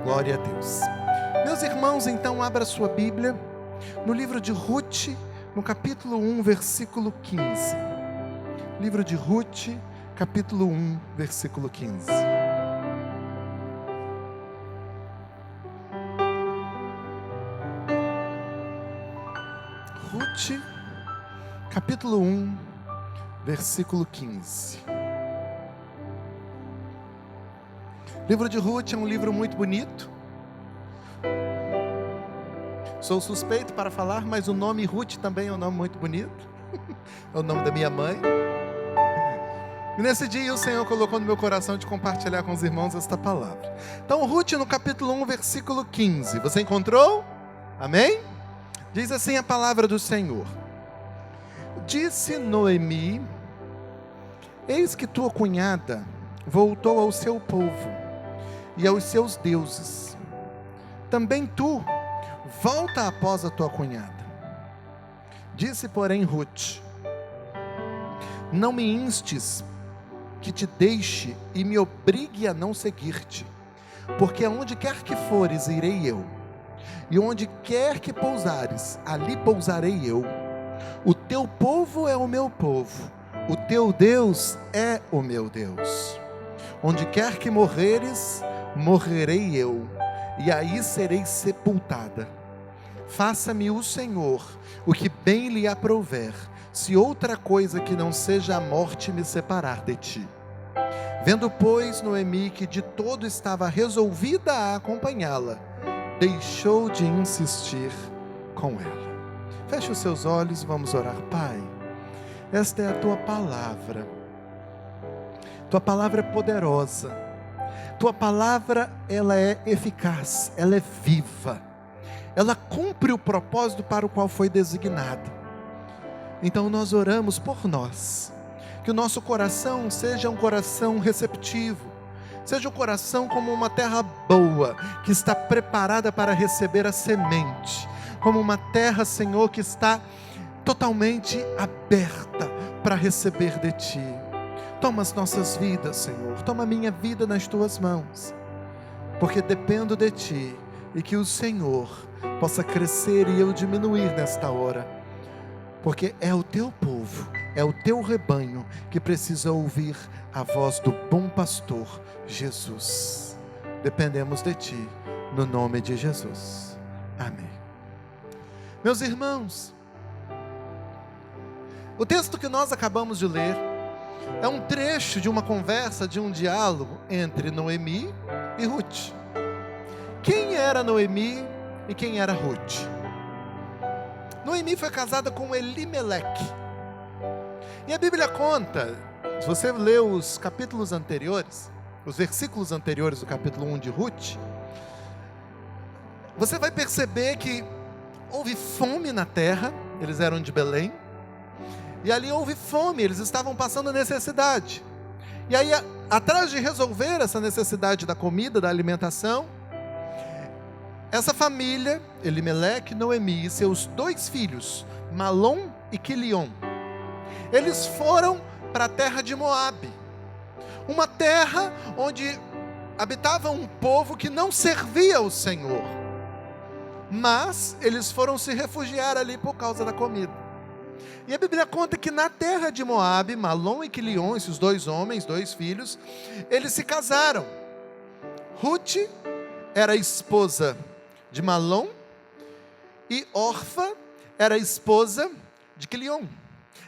Glória a Deus. Meus irmãos, então abra sua Bíblia no livro de Ruth, no capítulo 1, versículo 15. Livro de Ruth, capítulo 1, versículo 15. Ruth, capítulo 1, versículo 15. O livro de Ruth é um livro muito bonito. Sou suspeito para falar, mas o nome Ruth também é um nome muito bonito. É o nome da minha mãe. E nesse dia o Senhor colocou no meu coração de compartilhar com os irmãos esta palavra. Então Ruth no capítulo 1, versículo 15. Você encontrou? Amém? Diz assim a palavra do Senhor. Disse Noemi: eis que tua cunhada voltou ao seu povo e aos seus deuses. Também tu volta após a tua cunhada. Disse, porém, Ruth: não me instes que te deixe e me obrigue a não seguir-te, porque aonde quer que fores, irei eu, e onde quer que pousares, ali pousarei eu. O teu povo é o meu povo, o teu Deus é o meu Deus. Onde quer que morreres, morrerei eu, e aí serei sepultada. Faça-me o Senhor o que bem lhe aprouver, se outra coisa que não seja a morte me separar de ti. Vendo, pois, Noemi que de todo estava resolvida a acompanhá-la, deixou de insistir com ela. Feche os seus olhos e vamos orar. Pai, esta é a tua palavra. Tua palavra é poderosa. Tua palavra, ela é eficaz, ela é viva. Ela cumpre o propósito para o qual foi designada. Então nós oramos por nós, que o nosso coração seja um coração receptivo, seja um coração como uma terra boa, que está preparada para receber a semente, como uma terra, Senhor, que está totalmente aberta para receber de Ti. Toma as nossas vidas, Senhor, toma a minha vida nas Tuas mãos, porque dependo de Ti, e que o Senhor possa crescer e eu diminuir nesta hora, porque é o Teu povo, é o Teu rebanho que precisa ouvir a voz do bom pastor Jesus. Dependemos de Ti, no nome de Jesus, amém. Meus irmãos, o texto que nós acabamos de ler é um trecho de uma conversa, de um diálogo entre Noemi e Ruth. Quem era Noemi e quem era Ruth? Noemi foi casada com Elimeleque. E a Bíblia conta, se você ler os capítulos anteriores, os versículos anteriores do capítulo 1 de Ruth, você vai perceber que houve fome na terra. Eles eram de Belém, e ali houve fome, eles estavam passando necessidade. E aí, atrás de resolver essa necessidade da comida, da alimentação, essa família, Elimeleque, Noemi e seus dois filhos, Malom e Quilion, eles foram para a terra de Moabe, uma terra onde habitava um povo que não servia ao Senhor, mas eles foram se refugiar ali por causa da comida. E a Bíblia conta que na terra de Moabe, Malom e Quilion, esses dois homens, dois filhos, eles se casaram. Ruth era esposa de Malom e Orfa era esposa de Quilion.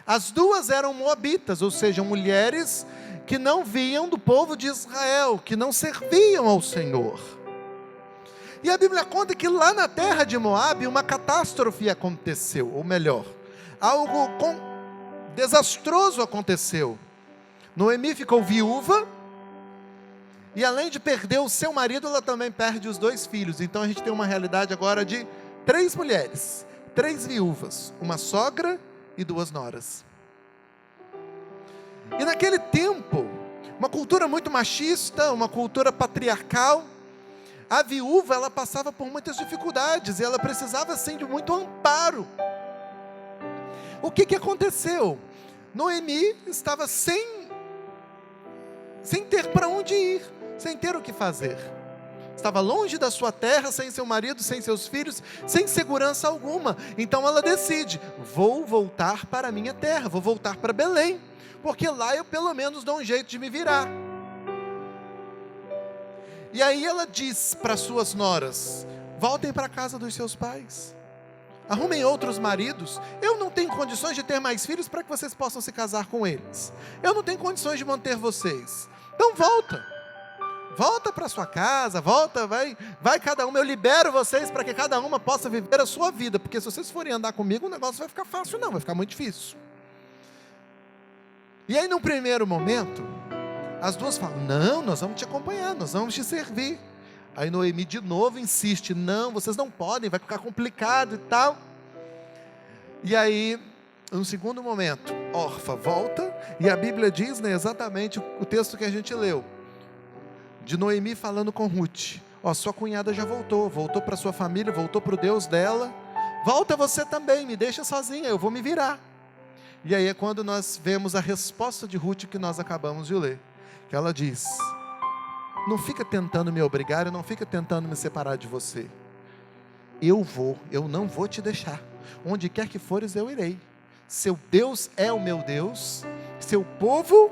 As duas eram moabitas, ou seja, mulheres que não vinham do povo de Israel, que não serviam ao Senhor. E a Bíblia conta que lá na terra de Moabe uma catástrofe aconteceu, ou melhor, algo desastroso aconteceu. Noemi ficou viúva, e além de perder o seu marido, ela também perde os dois filhos. Então a gente tem uma realidade agora de 3 mulheres, 3 viúvas, uma sogra e 2 noras. E naquele tempo, uma cultura muito machista, uma cultura patriarcal, a viúva, ela passava por muitas dificuldades, e ela precisava sim de muito amparo. O que aconteceu? Noemi estava sem ter para onde ir, sem ter o que fazer, estava longe da sua terra, sem seu marido, sem seus filhos, sem segurança alguma. Então ela decide: vou voltar para a minha terra, vou voltar para Belém, porque lá eu pelo menos dou um jeito de me virar. E aí ela diz para suas noras: voltem para a casa dos seus pais, arrumem outros maridos. Eu não tenho condições de ter mais filhos para que vocês possam se casar com eles. Eu não tenho condições de manter vocês. Então volta para sua casa, vai cada uma. Eu libero vocês para que cada uma possa viver a sua vida, porque se vocês forem andar comigo, o negócio vai ficar fácil não, vai ficar muito difícil. E aí, num primeiro momento, as duas falam: não, nós vamos te acompanhar, nós vamos te servir. Aí Noemi de novo insiste: não, vocês não podem, vai ficar complicado e tal. E aí, no segundo momento, Orfa volta, e a Bíblia diz, né, exatamente o texto que a gente leu, de Noemi falando com Ruth: ó, sua cunhada já voltou para sua família, voltou para o Deus dela, volta você também, me deixa sozinha, eu vou me virar. E aí é quando nós vemos a resposta de Ruth que nós acabamos de ler, que ela diz: não fica tentando me obrigar, eu não fica tentando me separar de você. Eu não vou te deixar. Onde quer que fores, eu irei. Seu Deus é o meu Deus, seu povo,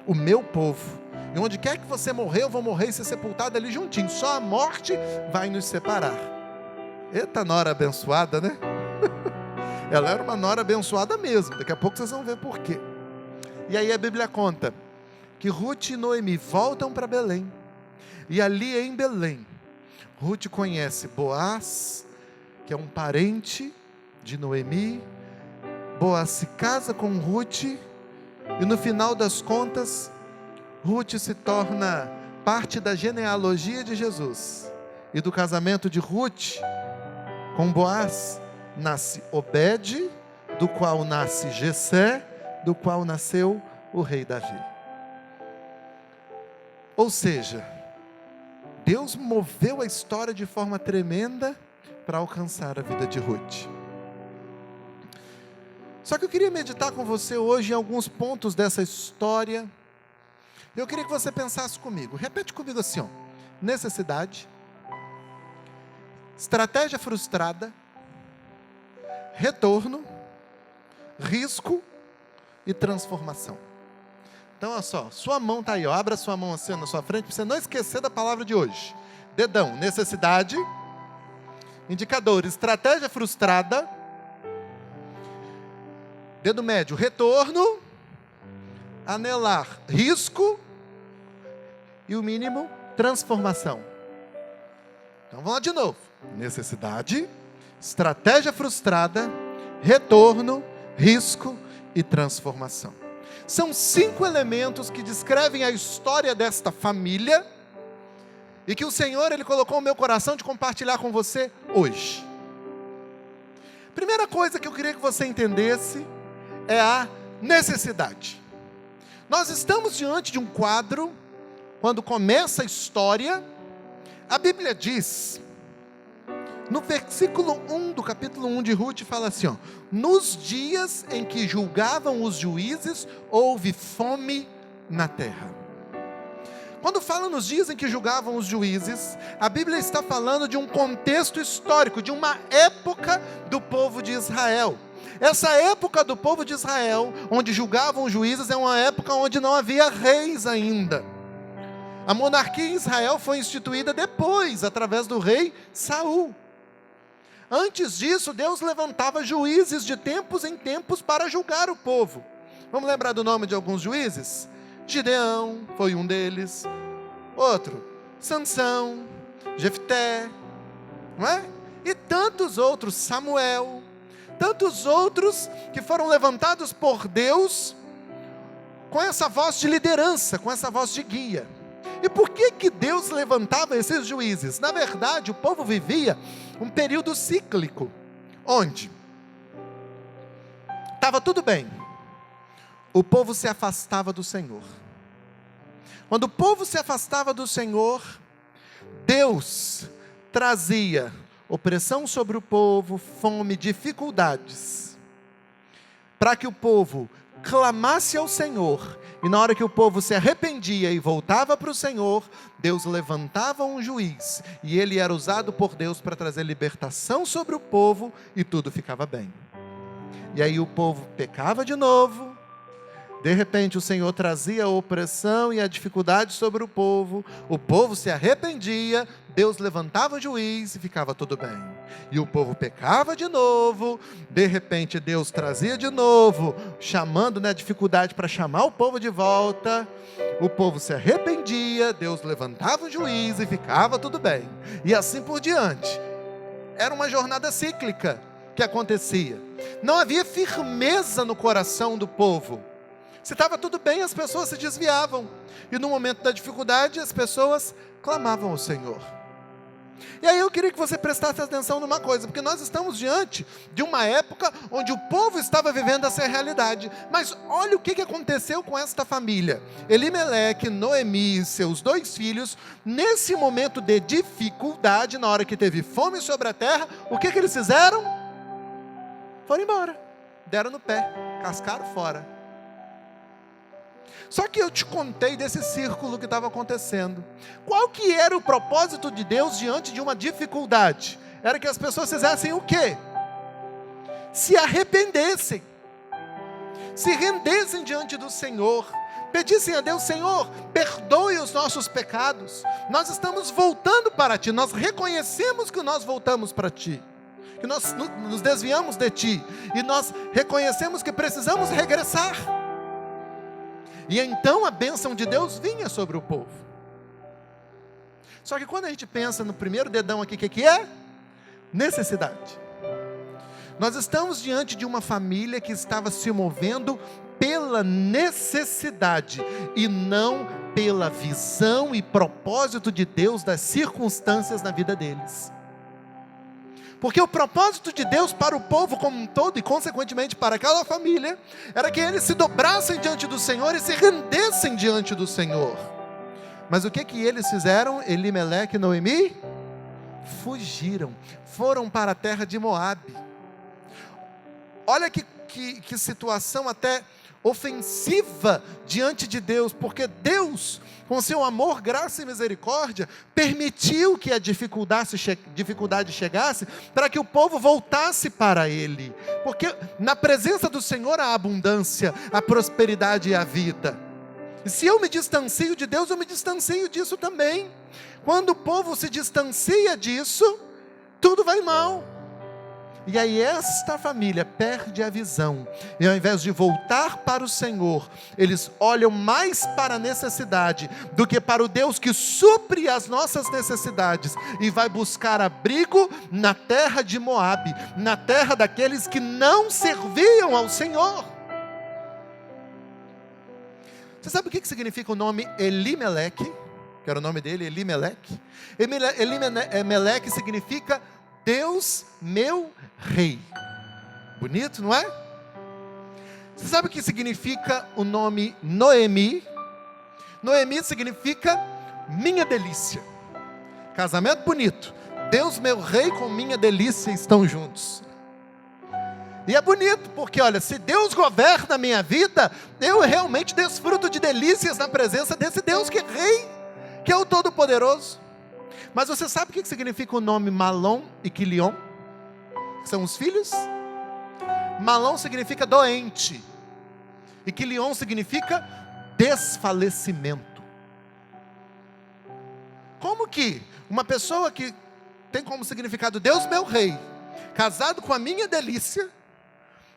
o meu povo. E onde quer que você morrer, eu vou morrer e ser sepultado ali juntinho. Só a morte vai nos separar. Eita nora abençoada, né? Ela era uma nora abençoada mesmo. Daqui a pouco vocês vão ver por quê. E aí a Bíblia conta que Ruth e Noemi voltam para Belém. E ali em Belém, Ruth conhece Boaz, que é um parente de Noemi. Boaz se casa com Ruth, e no final das contas, Ruth se torna parte da genealogia de Jesus. E do casamento de Ruth com Boaz, nasce Obed, do qual nasce Jessé, do qual nasceu o rei Davi. Ou seja, Deus moveu a história de forma tremenda para alcançar a vida de Ruth. Só que eu queria meditar com você hoje em alguns pontos dessa história. Eu queria que você pensasse comigo. Repete comigo assim, ó: necessidade, estratégia frustrada, retorno, risco e transformação. Então, olha só, sua mão está aí, ó. Abra sua mão assim na sua frente, para você não esquecer da palavra de hoje. Dedão: necessidade. Indicador: estratégia frustrada. Dedo médio: retorno. Anelar: risco. E o mínimo: transformação. Então vamos lá de novo: necessidade, estratégia frustrada, retorno, risco e transformação. São 5 elementos que descrevem a história desta família e que o Senhor, Ele colocou no meu coração de compartilhar com você hoje. Primeira coisa que eu queria que você entendesse é a necessidade. Nós estamos diante de um quadro, quando começa a história, a Bíblia diz, no versículo 1 do capítulo 1 de Ruth, fala assim, ó: nos dias em que julgavam os juízes, houve fome na terra. Quando fala nos dias em que julgavam os juízes, a Bíblia está falando de um contexto histórico, de uma época do povo de Israel. Essa época do povo de Israel, onde julgavam os juízes, é uma época onde não havia reis ainda. A monarquia em Israel foi instituída depois, através do rei Saul. Antes disso, Deus levantava juízes de tempos em tempos para julgar o povo. Vamos lembrar do nome de alguns juízes? Gideão foi um deles. Outro, Sansão, Jefté, não é? E tantos outros, Samuel. Tantos outros que foram levantados por Deus com essa voz de liderança, com essa voz de guia. E por que Deus levantava esses juízes? Na verdade, o povo vivia um período cíclico, onde estava tudo bem, o povo se afastava do Senhor. Quando o povo se afastava do Senhor, Deus trazia opressão sobre o povo, fome, dificuldades, para que o povo clamasse ao Senhor E na hora que o povo se arrependia e voltava para o Senhor, Deus levantava um juiz. E ele era usado por Deus para trazer libertação sobre o povo e tudo ficava bem. E aí o povo pecava de novo. De repente o Senhor trazia a opressão e a dificuldade sobre o povo se arrependia, Deus levantava o juiz e ficava tudo bem. E o povo pecava de novo, de repente Deus trazia de novo, chamando a dificuldade para chamar o povo de volta, o povo se arrependia, Deus levantava o juiz e ficava tudo bem. E assim por diante. Era uma jornada cíclica que acontecia. Não havia firmeza no coração do povo. Se estava tudo bem, as pessoas se desviavam. E no momento da dificuldade, as pessoas clamavam ao Senhor. E aí eu queria que você prestasse atenção numa coisa, porque nós estamos diante de uma época onde o povo estava vivendo essa realidade. Mas olha o que aconteceu com esta família. Elimeleque, Noemi e seus 2 filhos, nesse momento de dificuldade, na hora que teve fome sobre a terra, o que eles fizeram? Foram embora, deram no pé, cascaram fora. Só que eu te contei desse círculo que estava acontecendo. Qual que era o propósito de Deus diante de uma dificuldade? Era que as pessoas fizessem o quê? Se arrependessem, se rendessem diante do Senhor, pedissem a Deus: Senhor, perdoe os nossos pecados, nós estamos voltando para Ti, nós reconhecemos que nós voltamos para Ti, que nós nos desviamos de Ti, e nós reconhecemos que precisamos regressar. E então a bênção de Deus vinha sobre o povo. Só que quando a gente pensa no primeiro dedão aqui, o que é? Necessidade. Nós estamos diante de uma família que estava se movendo pela necessidade e não pela visão e propósito de Deus das circunstâncias na vida deles. Porque o propósito de Deus para o povo como um todo, e consequentemente para aquela família, era que eles se dobrassem diante do Senhor e se rendessem diante do Senhor. Mas o que eles fizeram? Elimeleque e Noemi fugiram, foram para a terra de Moabe. Olha que situação até ofensiva diante de Deus, porque Deus, com seu amor, graça e misericórdia, permitiu que a dificuldade chegasse, para que o povo voltasse para Ele, porque na presença do Senhor há abundância, a prosperidade e a vida. E se eu me distancio de Deus, eu me distancio disso também. Quando o povo se distancia disso, tudo vai mal. E aí esta família perde a visão, e ao invés de voltar para o Senhor, eles olham mais para a necessidade do que para o Deus que supre as nossas necessidades, e vai buscar abrigo na terra de Moabe, na terra daqueles que não serviam ao Senhor. Você sabe o que significa o nome Elimeleque? Que era o nome dele, Elimeleque. Elimeleque significa Deus meu rei. Bonito, não é? Você sabe o que significa o nome Noemi? Noemi significa minha delícia. Casamento bonito. Deus meu rei com minha delícia estão juntos. E é bonito, porque olha, se Deus governa a minha vida, eu realmente desfruto de delícias na presença desse Deus que é rei, que é o Todo-Poderoso. Mas você sabe o que significa o nome Malom e Quilion? São os filhos? Malom significa doente, e Quilion significa desfalecimento. Como que uma pessoa que tem como significado Deus meu rei, casado com a minha delícia,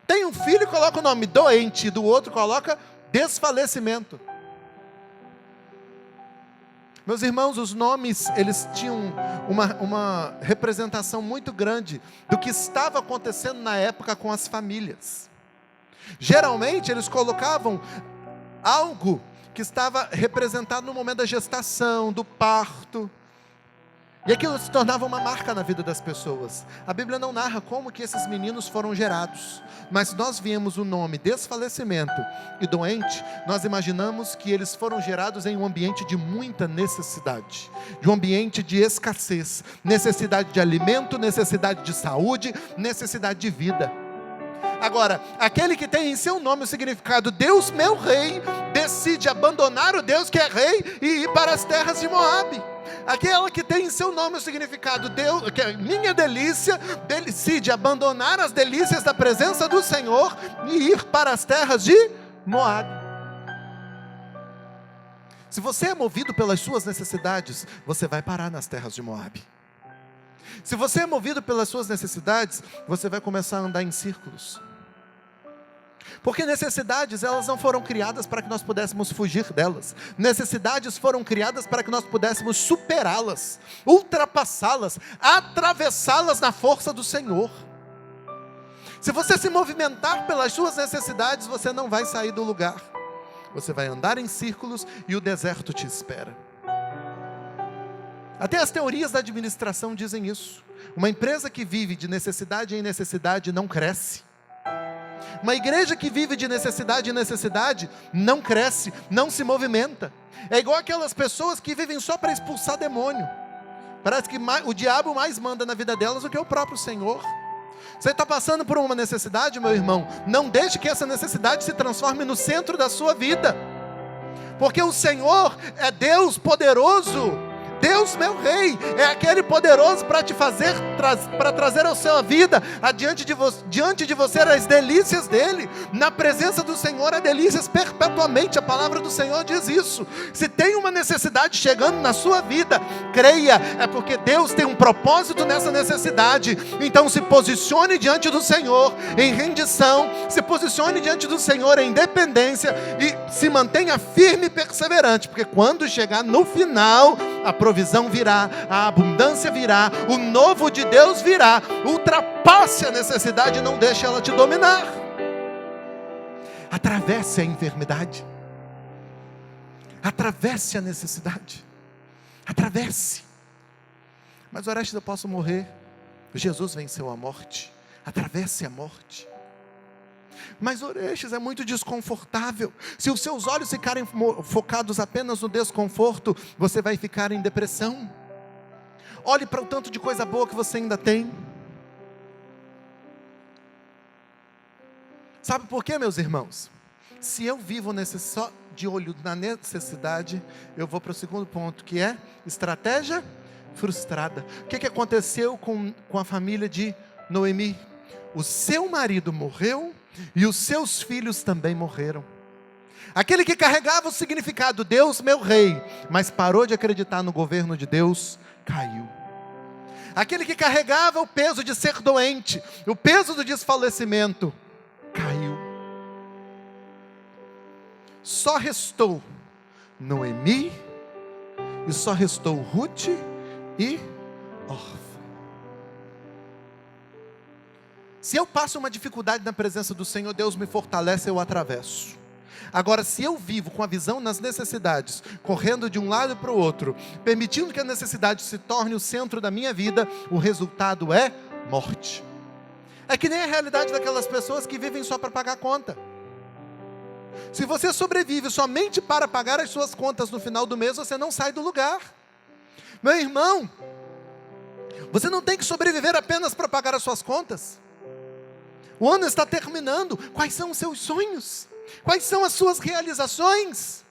tem um filho e coloca o nome doente, e do outro coloca desfalecimento? Meus irmãos, os nomes, eles tinham uma representação muito grande do que estava acontecendo na época com as famílias. Geralmente, eles colocavam algo que estava representado no momento da gestação, do parto. E aquilo se tornava uma marca na vida das pessoas. A Bíblia não narra como que esses meninos foram gerados, mas nós vemos o nome desfalecimento e doente, nós imaginamos que eles foram gerados em um ambiente de muita necessidade, de um ambiente de escassez, necessidade de alimento, necessidade de saúde, necessidade de vida. Agora, aquele que tem em seu nome o significado Deus meu rei, decide abandonar o Deus que é rei e ir para as terras de Moabe. Aquela que tem em seu nome o significado Deus, que é minha delícia, decide abandonar as delícias da presença do Senhor e ir para as terras de Moabe. Se você é movido pelas suas necessidades, você vai parar nas terras de Moabe. Se você é movido pelas suas necessidades, você vai começar a andar em círculos. Porque necessidades, elas não foram criadas para que nós pudéssemos fugir delas. Necessidades foram criadas para que nós pudéssemos superá-las, ultrapassá-las, atravessá-las na força do Senhor. Se você se movimentar pelas suas necessidades, você não vai sair do lugar. Você vai andar em círculos e o deserto te espera. Até as teorias da administração dizem isso. Uma empresa que vive de necessidade em necessidade não cresce. Uma igreja que vive de necessidade em necessidade não cresce, não se movimenta. É igual aquelas pessoas que vivem só para expulsar demônio. Parece que o diabo mais manda na vida delas do que o próprio Senhor. Você está passando por uma necessidade, meu irmão? Não deixe que essa necessidade se transforme no centro da sua vida. Porque o Senhor é Deus poderoso. Deus, meu rei, é aquele poderoso para te fazer, para trazer a sua vida diante de você as delícias dele. Na presença do Senhor há delícias perpetuamente. A palavra do Senhor diz isso. Se tem uma necessidade chegando na sua vida, creia, é porque Deus tem um propósito nessa necessidade. Então se posicione diante do Senhor em rendição, se posicione diante do Senhor em dependência e se mantenha firme e perseverante, porque quando chegar no final, a provisão virá, a abundância virá, o novo de Deus virá. Ultrapasse a necessidade e não deixe ela te dominar. Atravesse a enfermidade, atravesse a necessidade, atravesse. Mas Orestes, eu posso morrer. Jesus venceu a morte. Atravesse a morte. Mas Orestes, é muito desconfortável. Se os seus olhos ficarem focados apenas no desconforto, você vai ficar em depressão. Olhe para o tanto de coisa boa que você ainda tem. Sabe por quê, meus irmãos? Se eu vivo só de olho na necessidade, eu vou para o segundo ponto, que é estratégia frustrada. O que aconteceu com a família de Noemi? O seu marido morreu e os seus filhos também morreram. Aquele que carregava o significado Deus, meu rei, mas parou de acreditar no governo de Deus, caiu. Aquele que carregava o peso de ser doente, o peso do desfalecimento, caiu. Só restou Noemi e só restou Ruth e Orfa. Se eu passo uma dificuldade na presença do Senhor, Deus me fortalece, eu atravesso. Agora, se eu vivo com a visão nas necessidades, correndo de um lado para o outro, permitindo que a necessidade se torne o centro da minha vida, o resultado é morte. É que nem a realidade daquelas pessoas que vivem só para pagar a conta. Se você sobrevive somente para pagar as suas contas no final do mês, você não sai do lugar. Meu irmão, você não tem que sobreviver apenas para pagar as suas contas. O ano está terminando. Quais são os seus sonhos? Quais são as suas realizações?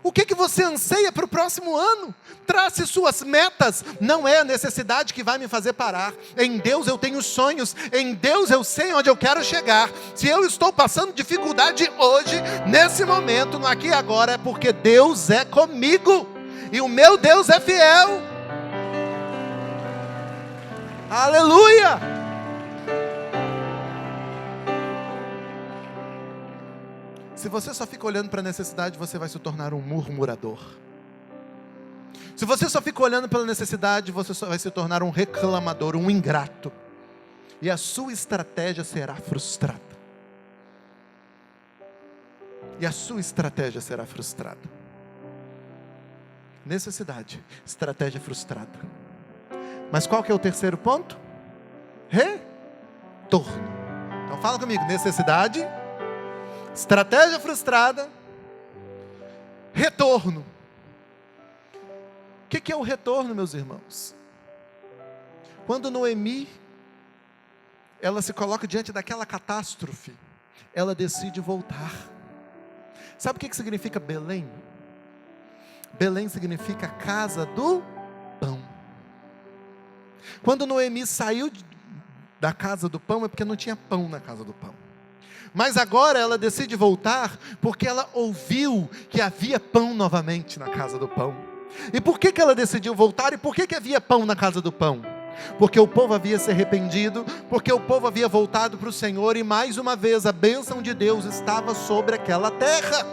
O que você anseia para o próximo ano? Trace suas metas. Não é a necessidade que vai me fazer parar. Em Deus eu tenho sonhos. Em Deus eu sei onde eu quero chegar. Se eu estou passando dificuldade hoje, nesse momento, no aqui e agora, é porque Deus é comigo. E o meu Deus é fiel. Aleluia! Se você só fica olhando para a necessidade, você vai se tornar um murmurador. Se você só fica olhando pela necessidade, você só vai se tornar um reclamador, um ingrato. E a sua estratégia será frustrada. E a sua estratégia será frustrada. Necessidade, estratégia frustrada. Mas qual que é o terceiro ponto? Retorno. Então fala comigo, necessidade, estratégia frustrada, retorno. O que é o retorno, meus irmãos? Quando Noemi, ela se coloca diante daquela catástrofe, ela decide voltar. Sabe o que significa Belém? Belém significa casa do pão. Quando Noemi saiu da casa do pão, é porque não tinha pão na casa do pão. Mas agora ela decide voltar, porque ela ouviu que havia pão novamente na casa do pão. E por que ela decidiu voltar? E por que havia pão na casa do pão? Porque o povo havia se arrependido, porque o povo havia voltado para o Senhor, e mais uma vez a bênção de Deus estava sobre aquela terra.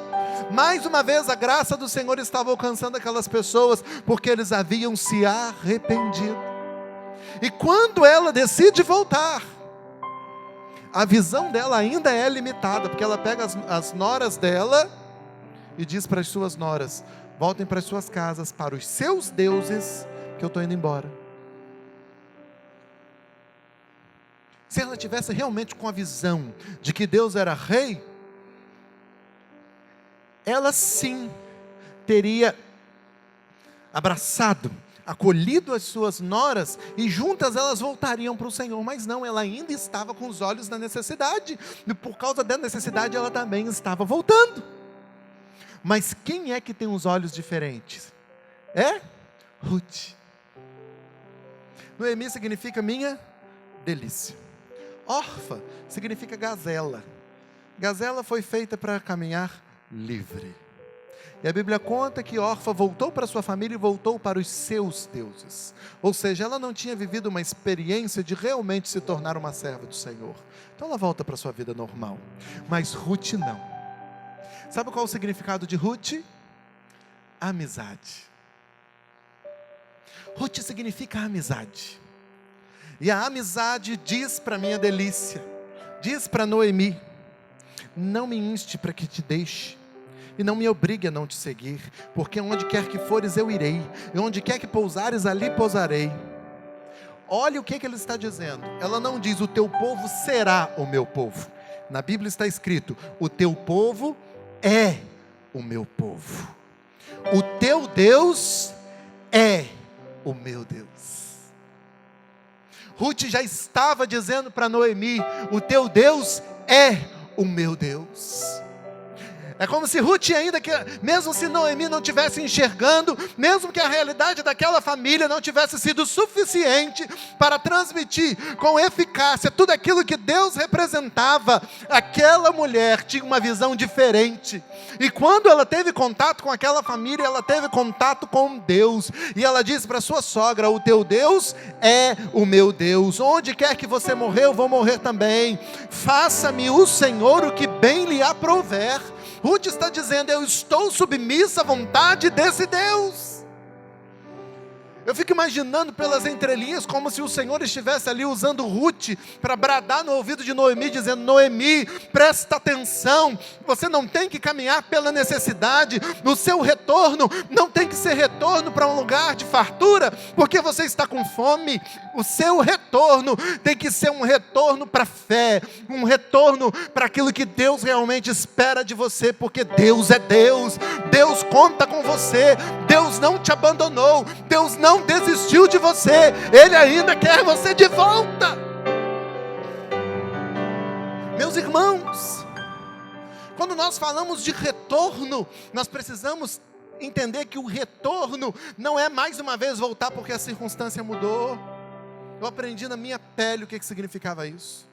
Mais uma vez a graça do Senhor estava alcançando aquelas pessoas, porque eles haviam se arrependido. E quando ela decide voltar, a visão dela ainda é limitada, porque ela pega as noras dela e diz para as suas noras: voltem para as suas casas, para os seus deuses, que eu estou indo embora. Se ela tivesse realmente com a visão de que Deus era rei, ela sim teria abraçado, acolhido as suas noras, e juntas elas voltariam para o Senhor. Mas não, ela ainda estava com os olhos na necessidade, e por causa da necessidade ela também estava voltando. Mas quem é que tem os olhos diferentes? É Ruth. Noemi significa minha delícia. Orfa significa gazela. Gazela foi feita para caminhar livre. E a Bíblia conta que Orfa voltou para sua família e voltou para os seus deuses. Ou seja, ela não tinha vivido uma experiência de realmente se tornar uma serva do Senhor. Então ela volta para a sua vida normal. Mas Ruth não. Sabe qual é o significado de Ruth? Amizade. Ruth significa amizade. E a amizade diz para minha delícia, diz para Noemi: não me inste para que te deixe, e não me obrigue a não te seguir, porque onde quer que fores eu irei, e onde quer que pousares ali pousarei. Olha o que ele está dizendo. Ela não diz: o teu povo será o meu povo. Na Bíblia está escrito: o teu povo é o meu povo. O teu Deus é o meu Deus. Ruth já estava dizendo para Noemi: o teu Deus é o meu Deus. É como se Ruth ainda, mesmo se Noemi não estivesse enxergando, mesmo que a realidade daquela família não tivesse sido suficiente para transmitir com eficácia tudo aquilo que Deus representava, aquela mulher tinha uma visão diferente. E quando ela teve contato com aquela família, ela teve contato com Deus. E ela disse para sua sogra: o teu Deus é o meu Deus. Onde quer que você morrer, eu vou morrer também. Faça-me o Senhor o que bem lhe aprouver. Ruth está dizendo: eu estou submissa à vontade desse Deus. Eu fico imaginando pelas entrelinhas como se o Senhor estivesse ali usando Ruth para bradar no ouvido de Noemi, dizendo: Noemi, presta atenção, você não tem que caminhar pela necessidade, o seu retorno não tem que ser retorno para um lugar de fartura, porque você está com fome. O seu retorno tem que ser um retorno para a fé, um retorno para aquilo que Deus realmente espera de você, porque Deus é Deus, Deus conta com você, Deus não te abandonou, Deus não desistiu de você, Ele ainda quer você de volta. Meus irmãos, quando nós falamos de retorno, nós precisamos entender que o retorno não é mais uma vez voltar porque a circunstância mudou. Eu aprendi na minha pele o que significava isso.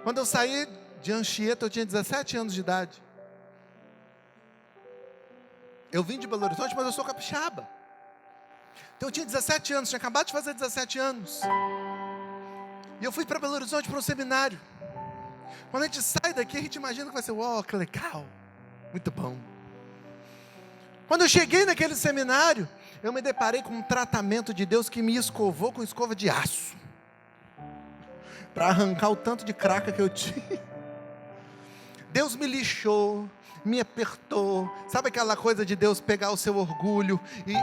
Quando eu saí de Anchieta, eu tinha 17 anos de idade. Eu vim de Belo Horizonte, mas eu sou capixaba. Então eu tinha 17 anos, tinha acabado de fazer 17 anos. E eu fui para Belo Horizonte para um seminário. Quando a gente sai daqui, a gente imagina que vai ser: uau, que legal, muito bom. Quando eu cheguei naquele seminário, eu me deparei com um tratamento de Deus que me escovou com escova de aço, para arrancar o tanto de craca que eu tinha. Deus me lixou, me apertou. Sabe aquela coisa de Deus pegar o seu orgulho e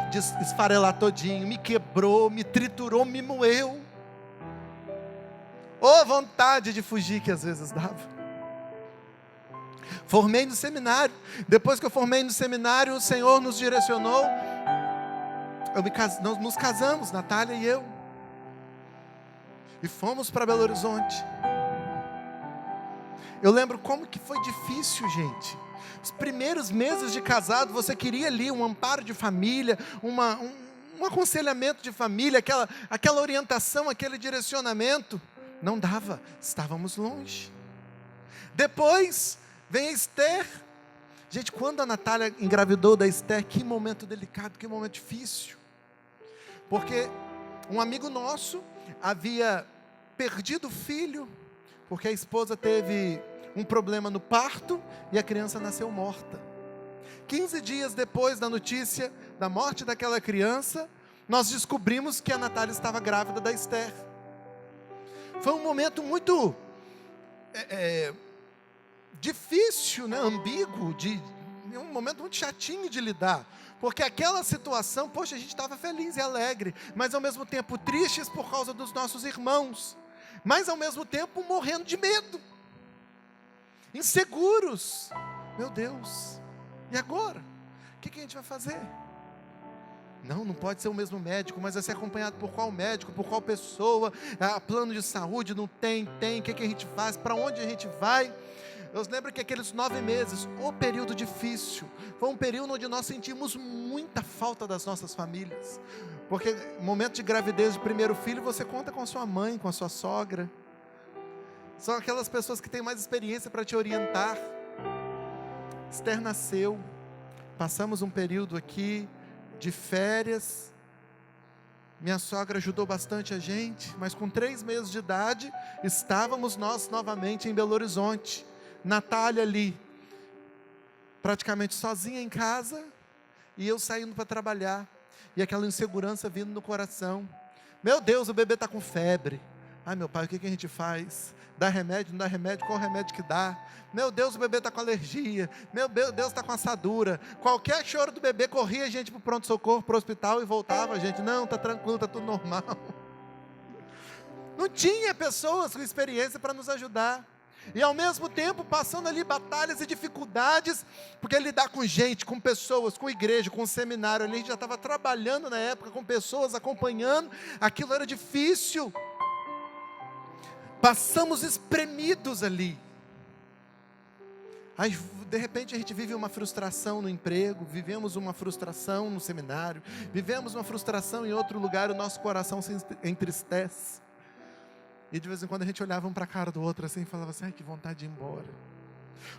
esfarelar todinho? Me quebrou, me triturou, me moeu. Ô, vontade de fugir que às vezes dava. Formei no seminário. Depois que eu formei no seminário, o Senhor nos direcionou. Nós nos casamos, Natália e eu. E fomos para Belo Horizonte. Eu lembro como que foi difícil, gente. Os primeiros meses de casado, você queria ali um amparo de família, um aconselhamento de família, aquela orientação, aquele direcionamento. Não dava, estávamos longe. Depois vem a Esther. Gente, quando a Natália engravidou da Esther, que momento delicado, que momento difícil. Porque um amigo nosso havia perdido o filho, porque a esposa teve um problema no parto e a criança nasceu morta. 15 dias depois da notícia da morte daquela criança, nós descobrimos que a Natália estava grávida da Esther. Foi um momento muito difícil, né? Ambíguo, um momento muito chatinho de lidar. Porque aquela situação, poxa, a gente estava feliz e alegre, mas ao mesmo tempo tristes por causa dos nossos irmãos, mas ao mesmo tempo morrendo de medo, inseguros. Meu Deus, e agora? O que a gente vai fazer? Não pode ser o mesmo médico, mas vai ser acompanhado por qual médico, por qual pessoa? Plano de saúde não tem, o que a gente faz? Para onde a gente vai? Eu lembro que aqueles 9 meses, o período difícil, foi um período onde nós sentimos muita falta das nossas famílias. Porque no momento de gravidez de primeiro filho, você conta com a sua mãe, com a sua sogra. São aquelas pessoas que têm mais experiência para te orientar. Esther nasceu, passamos um período aqui de férias. Minha sogra ajudou bastante a gente, mas com 3 meses de idade, estávamos nós novamente em Belo Horizonte. Natália ali, praticamente sozinha em casa, e eu saindo para trabalhar, e aquela insegurança vindo no coração. Meu Deus, o bebê está com febre. Ai meu pai, o que a gente faz? Dá remédio, não dá remédio? Qual remédio que dá? Meu Deus, o bebê está com alergia. Meu Deus, está com assadura. Qualquer choro do bebê, corria a gente para o pronto-socorro, para o hospital, e voltava a gente. Não, está tranquilo, está tudo normal. Não tinha pessoas com experiência para nos ajudar. E ao mesmo tempo passando ali batalhas e dificuldades, porque lidar com gente, com pessoas, com igreja, com seminário, ali a gente já estava trabalhando na época com pessoas, acompanhando, aquilo era difícil. Passamos espremidos ali. Aí de repente a gente vive uma frustração no emprego, vivemos uma frustração no seminário, vivemos uma frustração em outro lugar, o nosso coração se entristece. E de vez em quando a gente olhava um para a cara do outro assim e falava assim, ai que vontade de ir embora.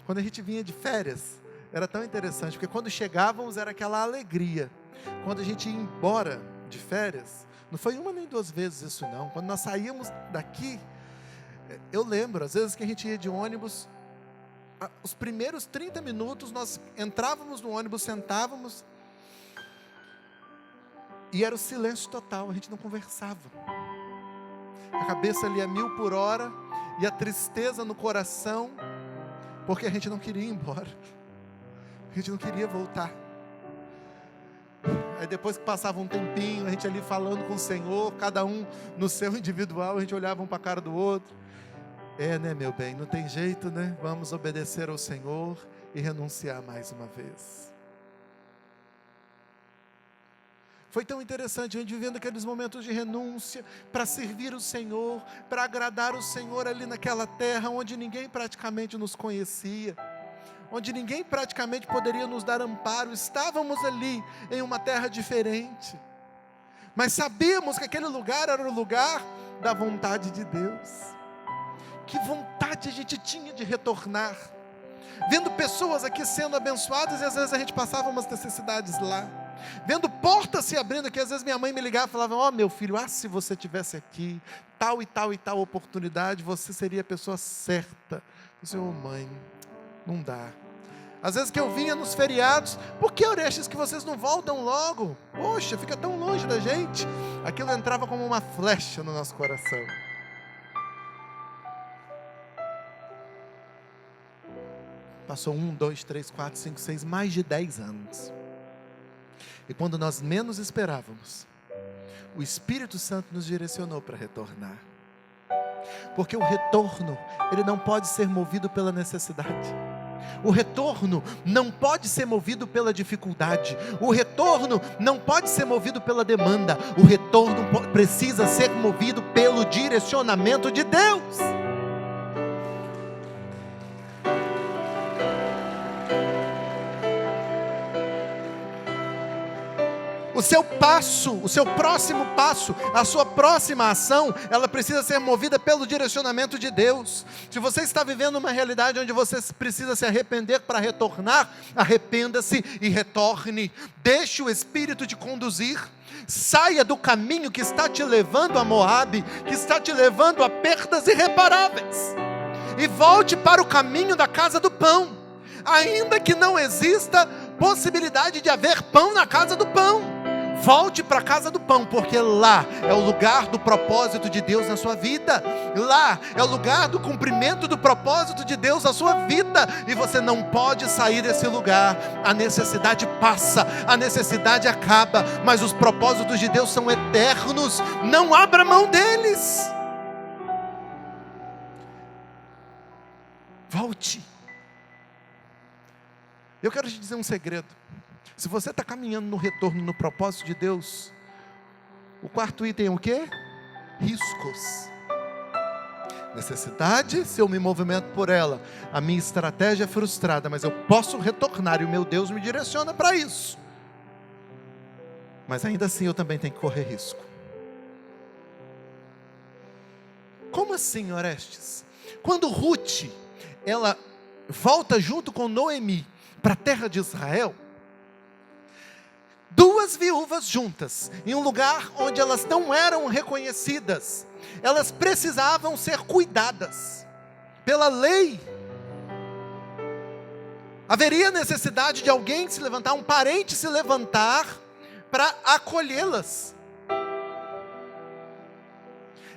Quando a gente vinha de férias, era tão interessante, porque quando chegávamos era aquela alegria. Quando a gente ia embora de férias, não foi 1 nem 2 vezes isso não. Quando nós saíamos daqui, eu lembro, às vezes que a gente ia de ônibus, os primeiros 30 minutos nós entrávamos no ônibus, sentávamos, e era o silêncio total, a gente não conversava. A cabeça ali a 1000 por hora, e a tristeza no coração, porque a gente não queria ir embora, a gente não queria voltar. Aí depois que passava um tempinho, a gente ali falando com o Senhor, cada um no seu individual, a gente olhava um para a cara do outro. Né meu bem, não tem jeito, né? Vamos obedecer ao Senhor e renunciar mais uma vez. Foi tão interessante a gente vivendo aqueles momentos de renúncia para servir o Senhor, para agradar o Senhor ali naquela terra onde ninguém praticamente nos conhecia, onde ninguém praticamente poderia nos dar amparo. Estávamos ali em uma terra diferente, mas sabíamos que aquele lugar era o lugar da vontade de Deus. Que vontade a gente tinha de retornar, vendo pessoas aqui sendo abençoadas, e às vezes a gente passava umas necessidades lá, vendo portas se abrindo, que às vezes minha mãe me ligava e falava, meu filho, se você estivesse aqui, tal e tal e tal oportunidade, você seria a pessoa certa. Eu disse, mãe, não dá. Às vezes que eu vinha nos feriados, por que Orestes que vocês não voltam logo? Poxa, fica tão longe da gente. Aquilo entrava como uma flecha no nosso coração. Passou 1, 2, 3, 4, 5, 6, mais de 10 anos. E quando nós menos esperávamos, o Espírito Santo nos direcionou para retornar. Porque o retorno, ele não pode ser movido pela necessidade. O retorno não pode ser movido pela dificuldade. O retorno não pode ser movido pela demanda. O retorno precisa ser movido pelo direcionamento de Deus. seu passo, o seu próximo passo, a sua próxima ação, ela precisa ser movida pelo direcionamento de Deus. Se você está vivendo uma realidade onde você precisa se arrepender para retornar, arrependa-se e retorne. Deixe o Espírito te conduzir. Saia do caminho que está te levando a Moabe, que está te levando a perdas irreparáveis, e volte para o caminho da casa do pão. Ainda que não exista possibilidade de haver pão na casa do pão, volte para a casa do pão, porque lá é o lugar do propósito de Deus na sua vida. Lá é o lugar do cumprimento do propósito de Deus na sua vida, e você não pode sair desse lugar. A necessidade passa, a necessidade acaba, mas os propósitos de Deus são eternos. Não abra mão deles. Volte. Eu quero te dizer um segredo. Se você está caminhando no retorno, no propósito de Deus, o quarto item é o quê? Riscos. Necessidade, se eu me movimento por ela, a minha estratégia é frustrada, mas eu posso retornar e o meu Deus me direciona para isso. Mas ainda assim eu também tenho que correr risco. Como assim, Orestes? Quando Ruth, ela volta junto com Noemi para a terra de Israel, duas viúvas juntas, em um lugar onde elas não eram reconhecidas, elas precisavam ser cuidadas. Pela lei, haveria necessidade de alguém se levantar, um parente se levantar para acolhê-las.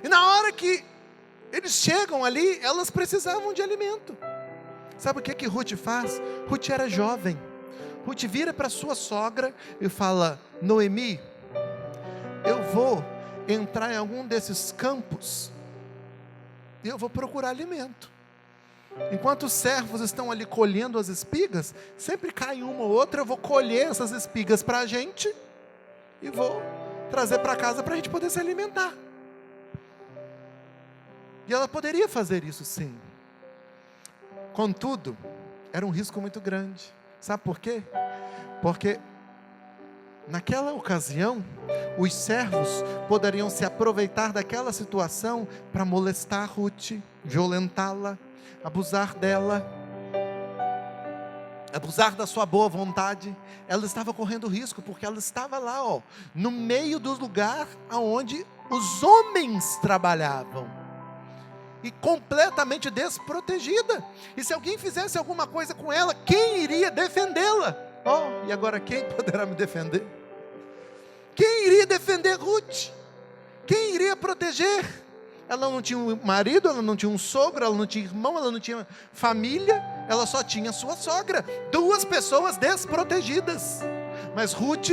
E na hora que eles chegam ali, elas precisavam de alimento. Sabe o que Ruth faz? Ruth era jovem. Ruth vira para sua sogra e fala: Noemi, eu vou entrar em algum desses campos e eu vou procurar alimento. Enquanto os servos estão ali colhendo as espigas, sempre cai uma ou outra, eu vou colher essas espigas para a gente e vou trazer para casa para a gente poder se alimentar. E ela poderia fazer isso sim. Contudo, era um risco muito grande. Sabe por quê? Porque naquela ocasião, os servos poderiam se aproveitar daquela situação para molestar Ruth, violentá-la, abusar dela, abusar da sua boa vontade. Ela estava correndo risco, porque ela estava lá, no meio do lugar onde os homens trabalhavam. E completamente desprotegida. E se alguém fizesse alguma coisa com ela, quem iria defendê-la? E agora quem poderá me defender? Quem iria defender Ruth? Quem iria proteger? Ela não tinha um marido, ela não tinha um sogro, ela não tinha irmão, ela não tinha família, ela só tinha sua sogra. Duas pessoas desprotegidas. Mas Ruth,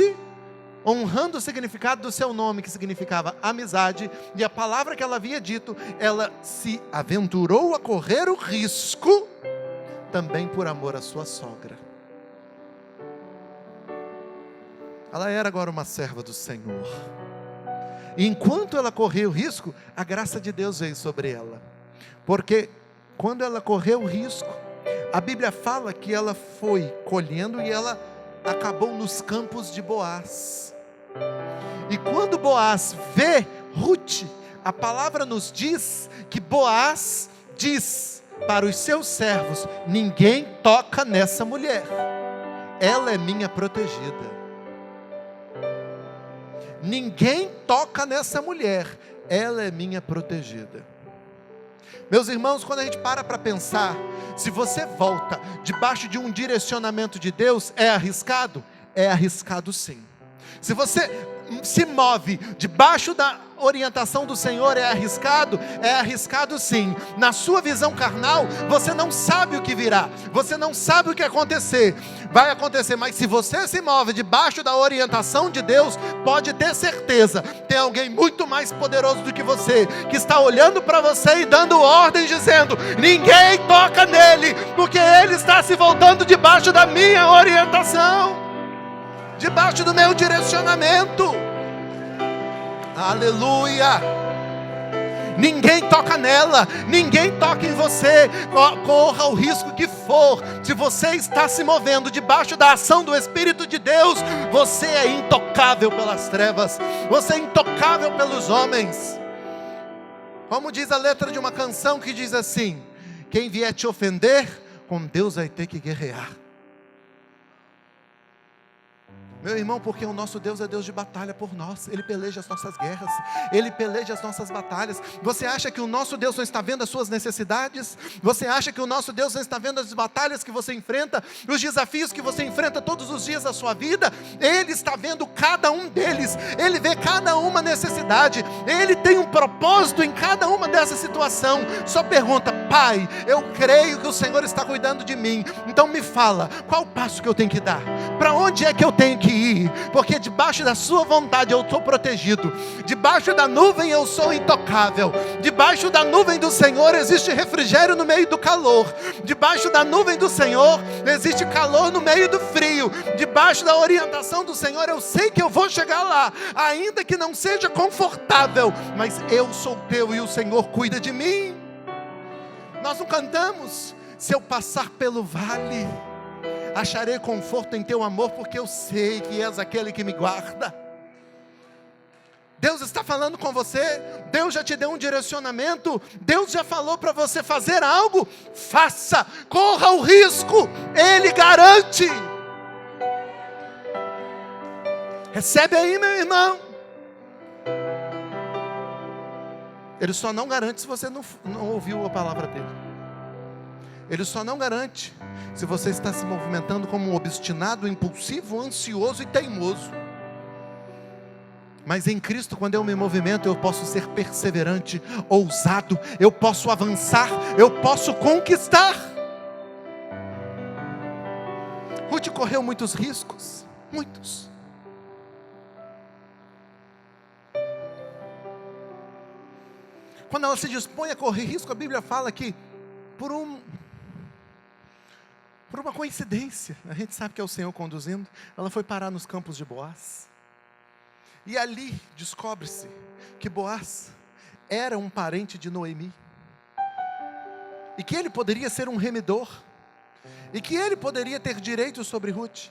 honrando o significado do seu nome, que significava amizade, e a palavra que ela havia dito, ela se aventurou a correr o risco, também por amor à sua sogra. Ela era agora uma serva do Senhor, e enquanto ela correu o risco, a graça de Deus veio sobre ela, porque quando ela correu o risco, a Bíblia fala que ela foi colhendo, e ela acabou nos campos de Boaz. E quando Boaz vê Ruth, a palavra nos diz que Boaz diz para os seus servos: ninguém toca nessa mulher, ela é minha protegida. Ninguém toca nessa mulher, ela é minha protegida. Meus irmãos, quando a gente para pensar, se você volta debaixo de um direcionamento de Deus, é arriscado? É arriscado sim. Se você se move debaixo da orientação do Senhor, é arriscado? É arriscado sim. Na sua visão carnal, você não sabe o que virá, você não sabe o que vai acontecer, mas se você se move debaixo da orientação de Deus, pode ter certeza, tem alguém muito mais poderoso do que você, que está olhando para você e dando ordens, dizendo: ninguém toca nele, porque ele está se voltando debaixo da minha orientação, debaixo do meu direcionamento. Aleluia! ninguém toca nela, ninguém toca em você, corra o risco que for. Se você está se movendo debaixo da ação do Espírito de Deus, você é intocável pelas trevas, você é intocável pelos homens. Como diz a letra de uma canção que diz assim: quem vier te ofender, com Deus vai ter que guerrear. Meu irmão, porque o nosso Deus é Deus de batalha por nós. Ele peleja as nossas guerras, Ele peleja as nossas batalhas. Você acha que o nosso Deus não está vendo as suas necessidades? Você acha que o nosso Deus não está vendo as batalhas que você enfrenta, os desafios que você enfrenta todos os dias da sua vida? Ele está vendo cada um deles, Ele vê cada uma necessidade, Ele tem um propósito em cada uma dessa situação. Só pergunta: Pai, eu creio que o Senhor está cuidando de mim, então me fala, qual o passo que eu tenho que dar? Para onde é que eu tenho que ir? Porque debaixo da sua vontade eu estou protegido, debaixo da nuvem eu sou intocável, debaixo da nuvem do Senhor existe refrigério no meio do calor, debaixo da nuvem do Senhor existe calor no meio do frio, debaixo da orientação do Senhor eu sei que eu vou chegar lá, ainda que não seja confortável, mas eu sou teu e o Senhor cuida de mim. Nós não cantamos: se eu passar pelo vale, acharei conforto em teu amor, porque eu sei que és aquele que me guarda. Deus está falando com você, Deus já te deu um direcionamento, Deus já falou para você fazer algo, faça, corra o risco, Ele garante. Recebe aí, meu irmão. Ele só não garante se você não ouviu a palavra dele. Ele só não garante se você está se movimentando como um obstinado, impulsivo, ansioso e teimoso. Mas em Cristo, quando eu me movimento, eu posso ser perseverante, ousado, eu posso avançar, eu posso conquistar. Ruth correu muitos riscos, muitos. Quando ela se dispõe a correr risco, a Bíblia fala que por uma coincidência, a gente sabe que é o Senhor conduzindo, ela foi parar nos campos de Boaz. E ali descobre-se que Boaz era um parente de Noemi, e que ele poderia ser um remidor, e que ele poderia ter direitos sobre Ruth.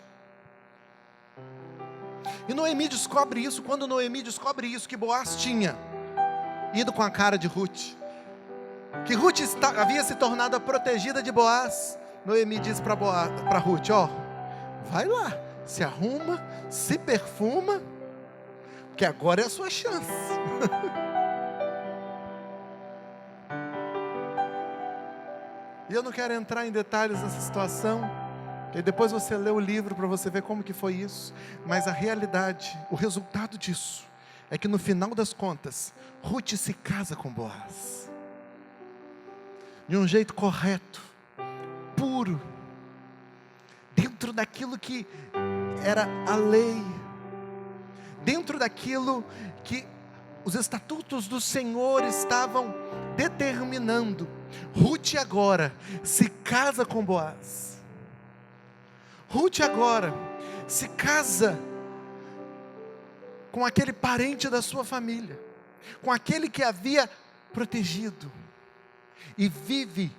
E Noemi descobre isso. Quando Noemi descobre isso, que Boaz tinha ido com a cara de Ruth, que Ruth havia se tornado a protegida de Boaz, Noemi diz para Ruth: vai lá, se arruma, se perfuma, que agora é a sua chance. E eu não quero entrar em detalhes dessa situação, e depois você lê o livro para você ver como que foi isso. Mas a realidade, o resultado disso, é que no final das contas, Ruth se casa com Boaz, de um jeito correto, puro, dentro daquilo que era a lei, dentro daquilo que os estatutos do Senhor estavam determinando. Ruth agora se casa com Boaz. Ruth agora se casa com aquele parente da sua família, com aquele que havia protegido, e vive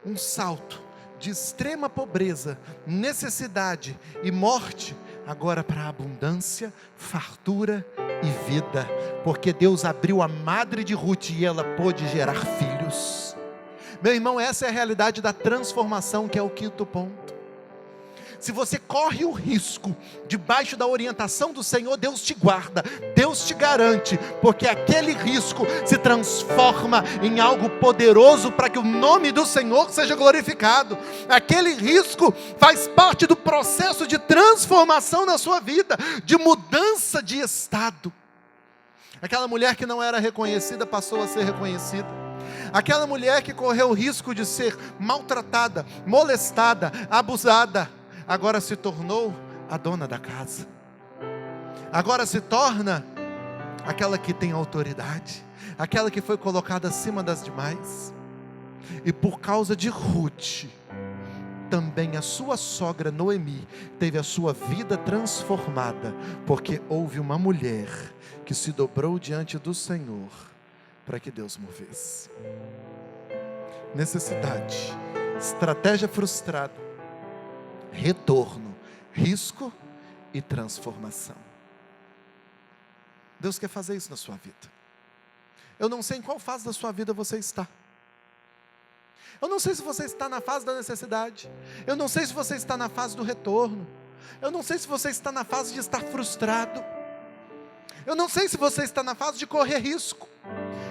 um salto de extrema pobreza, necessidade e morte, agora para abundância, fartura e vida, porque Deus abriu a madre de Ruth e ela pôde gerar filhos. Meu irmão, essa é a realidade da transformação, que é o quinto ponto. Se você corre o risco, debaixo da orientação do Senhor, Deus te guarda, Deus te garante, porque aquele risco se transforma em algo poderoso para que o nome do Senhor seja glorificado. Aquele risco faz parte do processo de transformação na sua vida, de mudança de estado. Aquela mulher que não era reconhecida passou a ser reconhecida. Aquela mulher que correu o risco de ser maltratada, molestada, abusada, agora se tornou a dona da casa. Agora se torna aquela que tem autoridade, aquela que foi colocada acima das demais. E por causa de Ruth, também a sua sogra Noemi teve a sua vida transformada, porque houve uma mulher que se dobrou diante do Senhor para que Deus movesse. Necessidade, estratégia frustrada, retorno, risco e transformação. Deus quer fazer isso na sua vida. Eu não sei em qual fase da sua vida você está. Eu não sei se você está na fase da necessidade. Eu não sei se você está na fase do retorno. Eu não sei se você está na fase de estar frustrado. Eu não sei se você está na fase de correr risco.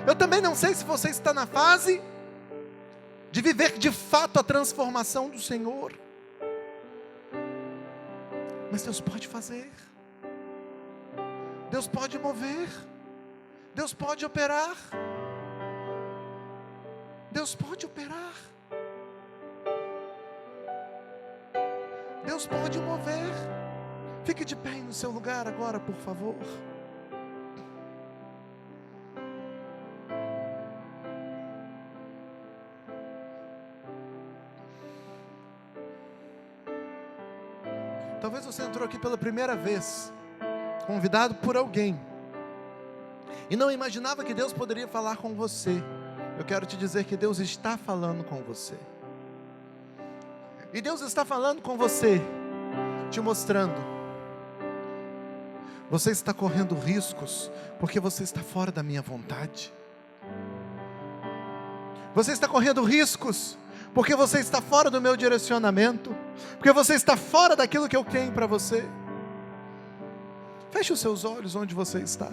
Eu também não sei se você está na fase de viver de fato a transformação do Senhor. Mas Deus pode fazer. Deus pode mover. Deus pode operar. Deus pode operar. Deus pode mover. Fique de pé no seu lugar agora, por favor. Talvez você entrou aqui pela primeira vez, convidado por alguém, e não imaginava que Deus poderia falar com você. Eu quero te dizer que Deus está falando com você. E Deus está falando com você, te mostrando: você está correndo riscos, porque você está fora da minha vontade. Você está correndo riscos, porque você está fora do meu direcionamento, porque você está fora daquilo que eu tenho para você. Feche os seus olhos onde você está.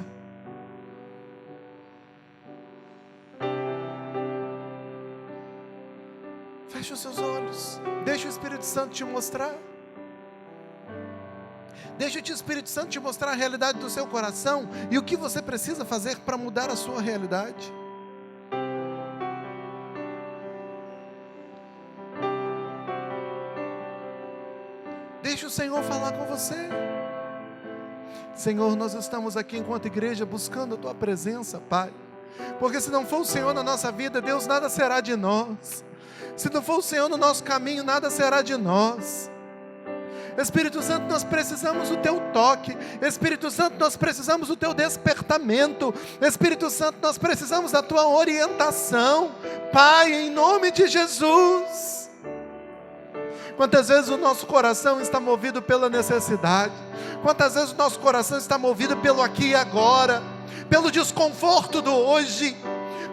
Feche os seus olhos. Deixa o Espírito Santo te mostrar. Deixa o Espírito Santo te mostrar a realidade do seu coração e o que você precisa fazer para mudar a sua realidade. Deixa o Senhor falar com você. Senhor, nós estamos aqui enquanto igreja buscando a Tua presença, Pai. Porque se não for o Senhor na nossa vida, Deus, nada será de nós. Se não for o Senhor no nosso caminho, nada será de nós. Espírito Santo, nós precisamos do Teu toque. Espírito Santo, nós precisamos do Teu despertamento. Espírito Santo, nós precisamos da Tua orientação. Pai, em nome de Jesus. Quantas vezes o nosso coração está movido pela necessidade. Quantas vezes o nosso coração está movido pelo aqui e agora. Pelo desconforto do hoje.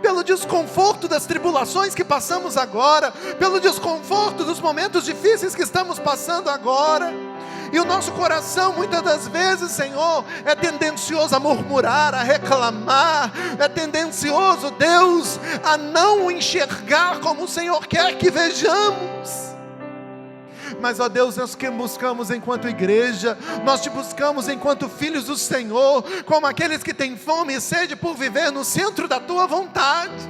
Pelo desconforto das tribulações que passamos agora, pelo desconforto dos momentos difíceis que estamos passando agora, e o nosso coração muitas das vezes, Senhor, é tendencioso a murmurar, a reclamar, é tendencioso, Deus, a não enxergar como o Senhor quer que vejamos. Mas, ó Deus, nós que buscamos enquanto igreja, nós te buscamos enquanto filhos do Senhor, como aqueles que têm fome e sede por viver no centro da Tua vontade,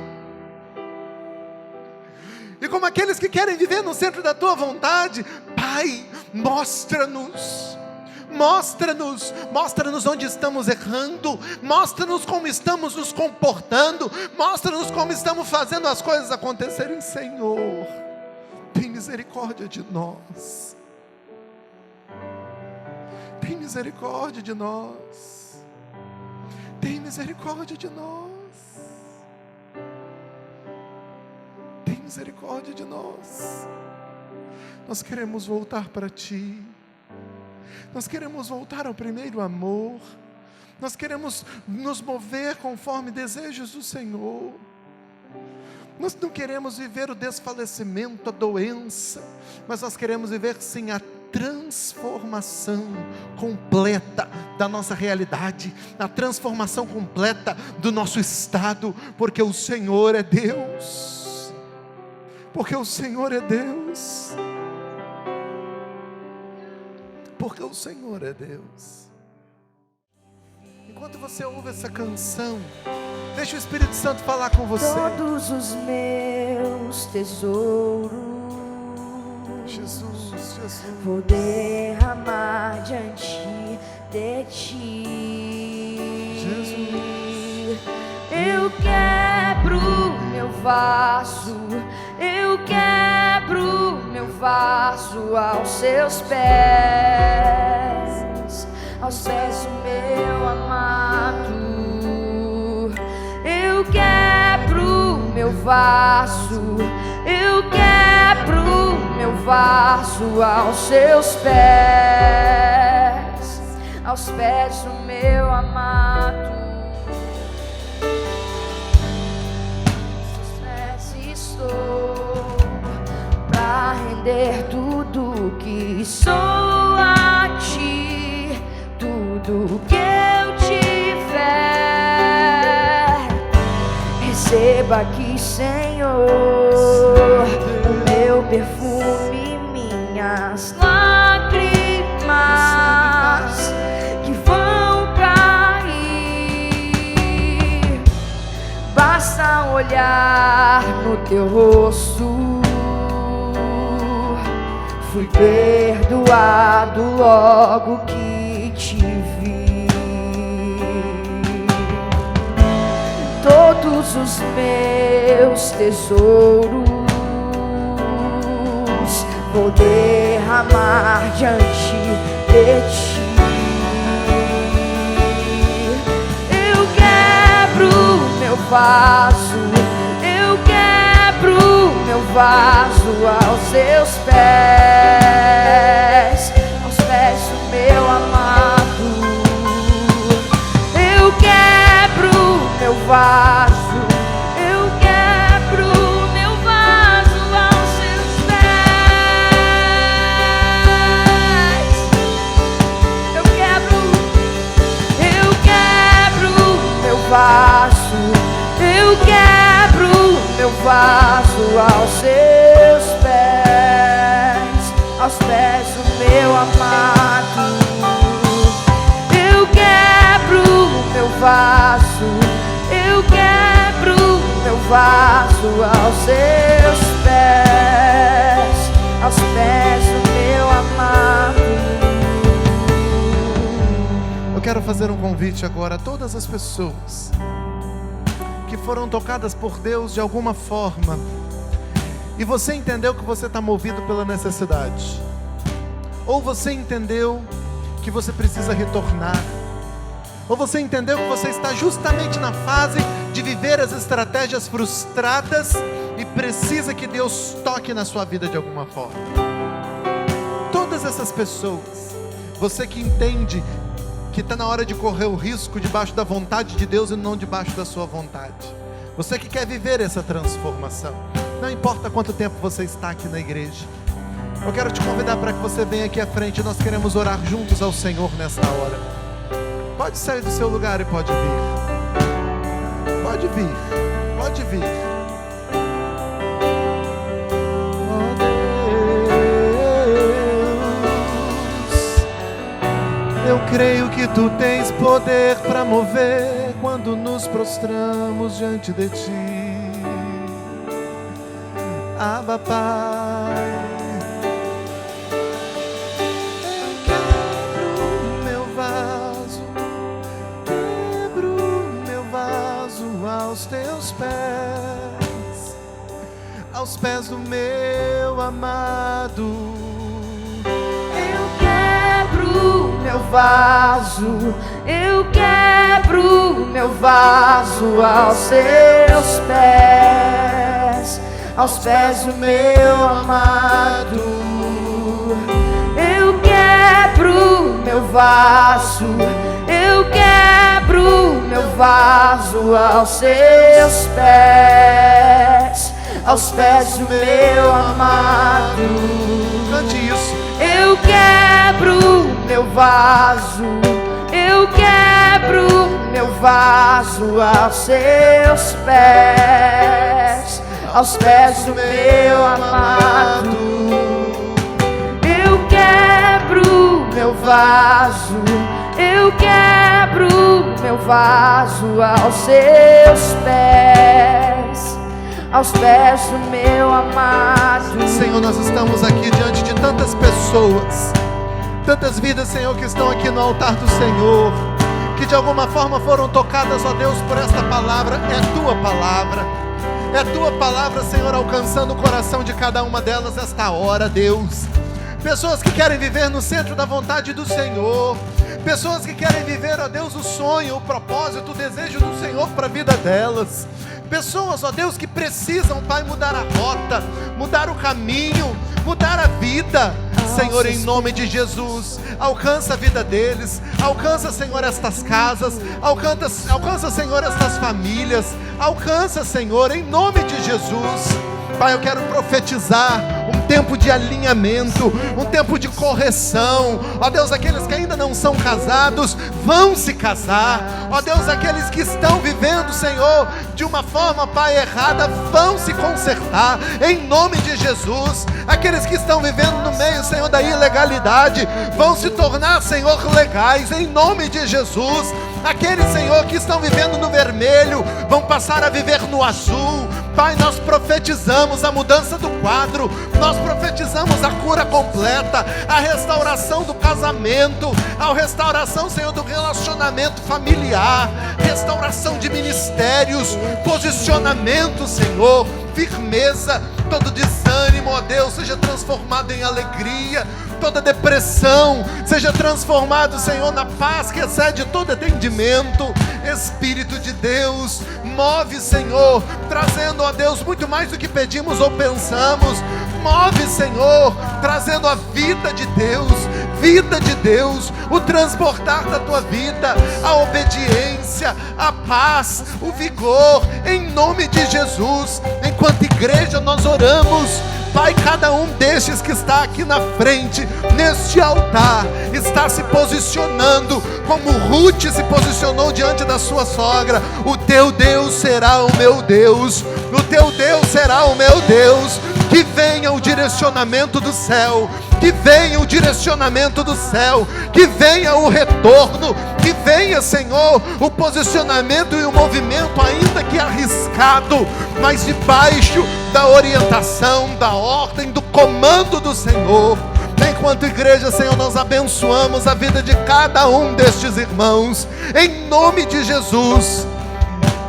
e como aqueles que querem viver no centro da Tua vontade. Pai, mostra-nos onde estamos errando, mostra-nos como estamos nos comportando, mostra-nos como estamos fazendo as coisas acontecerem, Senhor. Tem misericórdia de nós. Tem misericórdia de nós. Tem misericórdia de nós. Tem misericórdia de nós. Nós queremos voltar para Ti. Nós queremos voltar ao primeiro amor. Nós queremos nos mover conforme desejos do Senhor. Nós não queremos viver o desfalecimento, a doença, mas nós queremos viver sim a transformação completa da nossa realidade, a transformação completa do nosso estado, porque o Senhor é Deus. Porque o Senhor é Deus. Porque o Senhor é Deus. Enquanto você ouve essa canção, deixa o Espírito Santo falar com você. Todos os meus tesouros, Jesus, vou derramar diante de Ti. Jesus. Eu quebro meu vaso, eu quebro meu vaso aos Seus pés, aos pés do meu amado. Eu quero meu vaso, eu quebro meu vaso aos seus pés do meu amado. Aos seus pés estou, pra render tudo que sou a ti, tudo que eu tiver. Receba aqui, Senhor, o meu perfume, minhas lágrimas que vão cair. Basta olhar no teu rosto, fui perdoado logo que te vi. Todos os meus tesouros vou derramar diante de ti. Eu quebro meu vaso, eu quebro meu vaso aos seus pés do meu amado. Eu quebro meu vaso, eu quebro meu vaso aos seus pés. Eu quebro meu vaso, eu quebro meu vaso aos seus pés do meu amado. Eu quebro meu vaso, eu quebro meu vaso aos seus pés do meu amado. Eu quero fazer um convite agora a todas as pessoas que foram tocadas por Deus de alguma forma, e você entendeu que você está movido pela necessidade, ou você entendeu que você precisa retornar, ou você entendeu que você está justamente na fase de viver as estratégias frustradas e precisa que Deus toque na sua vida de alguma forma. Todas essas pessoas, você que entende que está na hora de correr o risco debaixo da vontade de Deus e não debaixo da sua vontade, você que quer viver essa transformação, não importa quanto tempo você está aqui na igreja, eu quero te convidar para que você venha aqui à frente. Nós queremos orar juntos ao Senhor nesta hora. Pode sair do seu lugar e pode vir. Pode vir, pode vir. Oh Deus, eu creio que Tu tens poder para mover quando nos prostramos diante de Ti. Abba, Pai. Aos teus pés do meu amado. Eu quebro meu vaso, eu quebro meu vaso aos seus pés do meu amado. Eu quebro meu vaso, eu quebro meu vaso aos seus pés do meu amado. Cante isso. Eu quebro meu vaso, eu quebro meu vaso aos seus pés do meu amado. Eu quebro meu vaso, eu quebro meu vaso aos seus pés do meu amado. Senhor, nós estamos aqui diante de tantas pessoas, tantas vidas, Senhor, que estão aqui no altar do Senhor, que de alguma forma foram tocadas, ó Deus, por esta palavra. É a Tua palavra, é a Tua palavra, Senhor, alcançando o coração de cada uma delas esta hora, Deus. Pessoas que querem viver no centro da vontade do Senhor, pessoas que querem viver, ó Deus, o sonho, o propósito, o desejo do Senhor para a vida delas, Pessoas, ó Deus, que precisam, Pai, mudar a rota, mudar o caminho, mudar a vida. Senhor, em nome de Jesus, alcança a vida deles, alcança, Senhor, estas casas, alcança, Senhor, estas famílias, alcança, Senhor, em nome de Jesus. Pai, eu quero profetizar um tempo de alinhamento, um tempo de correção. Ó Deus, aqueles que ainda não são casados, vão se casar. Ó Deus, aqueles que estão vivendo, Senhor, de uma forma, Pai, errada, vão se consertar, em nome de Jesus. Aqueles que estão vivendo no meio, Senhor, da ilegalidade, vão se tornar, Senhor, legais, em nome de Jesus. Aqueles, Senhor, que estão vivendo no vermelho, vão passar a viver no azul. Pai, nós profetizamos a mudança do quadro, nós profetizamos a cura completa, a restauração do casamento, a restauração, Senhor, do relacionamento familiar, restauração de ministérios, posicionamento, Senhor, firmeza. Todo desânimo, ó Deus, seja transformado em alegria. Toda depressão seja transformado, Senhor, na paz que excede todo entendimento. Espírito de Deus, move, Senhor, trazendo, ó Deus, muito mais do que pedimos ou pensamos. Move, Senhor, trazendo a vida de Deus, o transbordar da tua vida, a obediência, a paz, o vigor, em nome de Jesus. Enquanto igreja nós oramos, Pai, cada um destes que está aqui na frente, neste altar, está se posicionando como Ruth se posicionou diante da sua sogra. O teu Deus será o meu Deus, o teu Deus será o meu Deus. Que venha o direcionamento do céu, que venha o direcionamento do céu, que venha o retorno, que venha, Senhor, o posicionamento e o movimento, ainda que arriscado, mas debaixo da orientação, da ordem, do comando do Senhor. Enquanto igreja, Senhor, nós abençoamos a vida de cada um destes irmãos, em nome de Jesus.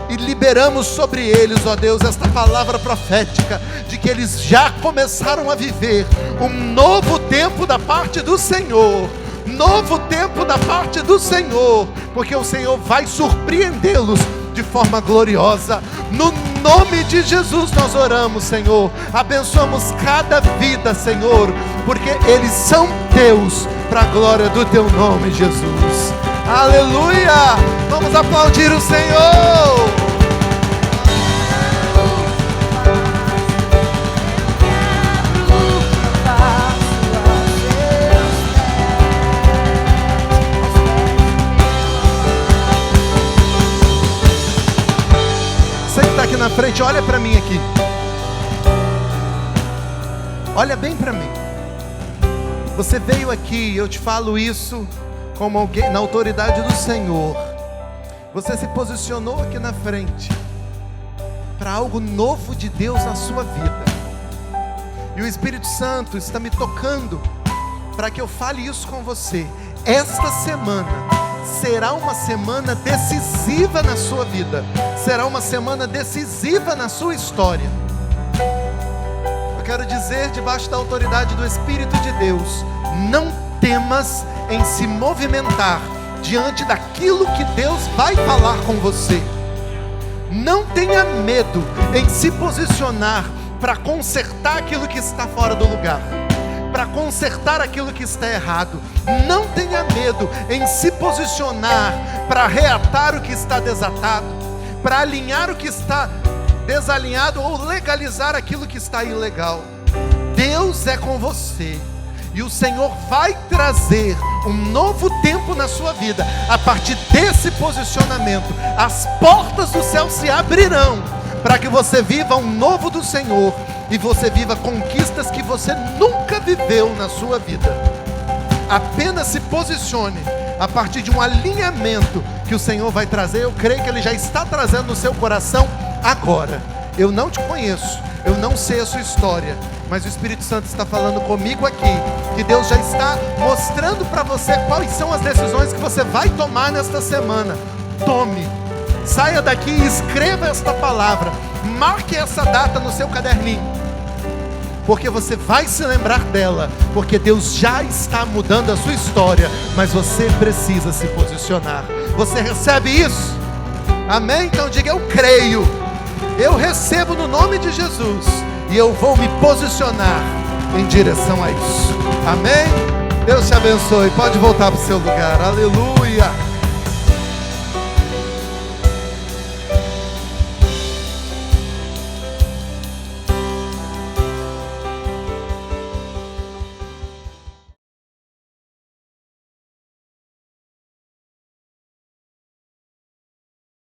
E liberamos sobre eles, ó Deus, esta palavra profética, de que eles já começaram a viver um novo tempo da parte do Senhor. Novo tempo da parte do Senhor, porque o Senhor vai surpreendê-los de forma gloriosa. No nome de Jesus nós oramos, Senhor. Abençoamos cada vida, Senhor, porque eles são teus, para a glória do teu nome, Jesus. Aleluia! Vamos aplaudir o Senhor. Você que está aqui na frente, olha para mim aqui. Olha bem para mim. Você veio aqui, eu te falo isso como alguém na autoridade do Senhor. Você se posicionou aqui na frente para algo novo de Deus na sua vida. E o Espírito Santo está me tocando para que eu fale isso com você. Esta semana será uma semana decisiva na sua vida. Será uma semana decisiva na sua história. Eu quero dizer, debaixo da autoridade do Espírito de Deus, não temas em se movimentar diante daquilo que Deus vai falar com você. Não tenha medo em se posicionar para consertar aquilo que está fora do lugar, para consertar aquilo que está errado. Não tenha medo em se posicionar para reatar o que está desatado, para alinhar o que está desalinhado ou legalizar aquilo que está ilegal. Deus é com você. E o Senhor vai trazer um novo tempo na sua vida. A partir desse posicionamento, as portas do céu se abrirão para que você viva um novo do Senhor e você viva conquistas que você nunca viveu na sua vida. Apenas se posicione a partir de um alinhamento que o Senhor vai trazer. Eu creio que Ele já está trazendo no seu coração agora. Eu não te conheço, eu não sei a sua história, mas o Espírito Santo está falando comigo aqui, que Deus já está mostrando para você quais são as decisões que você vai tomar nesta semana. Tome, saia daqui e escreva esta palavra, marque essa data no seu caderninho, porque você vai se lembrar dela, porque Deus já está mudando a sua história, mas você precisa se posicionar. Você recebe isso? Amém? Então diga: eu creio. Eu recebo no nome de Jesus e eu vou me posicionar em direção a isso. Amém? Deus te abençoe. Pode voltar para o seu lugar. Aleluia.